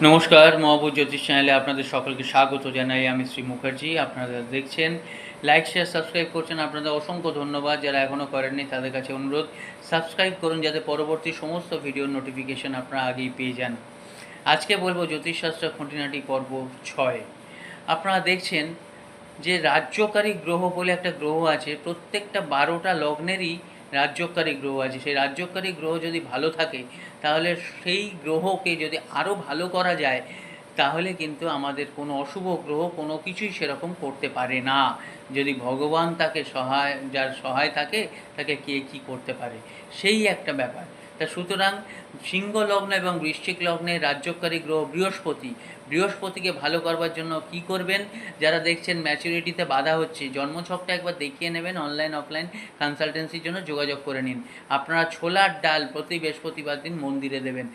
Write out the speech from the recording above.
নমস্কার, মহাভূত জ্যোতিষ চ্যানেলে আপনাদের সকলকে স্বাগত জানাই। আমি শ্রী মুখার্জি। আপনারা দেখছেন, লাইক শেয়ার সাবস্ক্রাইব করছেন, আপনাদের অসংখ্য ধন্যবাদ। যারা এখনও করেননি তাদের কাছে অনুরোধ, সাবস্ক্রাইব করুন যাতে পরবর্তী সমস্ত ভিডিওর নোটিফিকেশন আপনারা আগেই পেয়ে যান। আজকে বলবো জ্যোতিষশাস্ত্র খুঁটিনাটি পর্ব 6। আপনারা দেখছেন যে রাজ্যকারী গ্রহ বলে একটা গ্রহ আছে, প্রত্যেকটা 12টা লগ্নেরই রাজ্যকারী গ্রহ আছে। সেই রাজ্যকারী গ্রহ যদি ভালো থাকে তাহলে সেই গ্রহকে যদি আরও ভালো করা যায় তাহলে কিন্তু আমাদের কোনো অশুভ গ্রহ কোনো কিছুই সেরকম করতে পারে না। যদি ভগবান তাকে যার সহায় থাকে তাকে কে কী করতে পারে, সেই একটা ব্যাপার। তা সুতরাং সিংহ লগ্ন এবং বৃশ্চিক লগ্নে রাজ্যকারী গ্রহ বৃহস্পতিকে ভালো করবার জন্য কি করবেন? যারা দেখছেন ম্যাচুরিটিতে বাধা হচ্ছে, জন্মছকটা একবার দেখিয়ে নেবেন। অনলাইন অফলাইন কনসালটেন্সির জন্য যোগাযোগ করে নিন। আপনারা ছোলার ডাল প্রতি বৃহস্পতিবার দিন মন্দিরে দেবেন।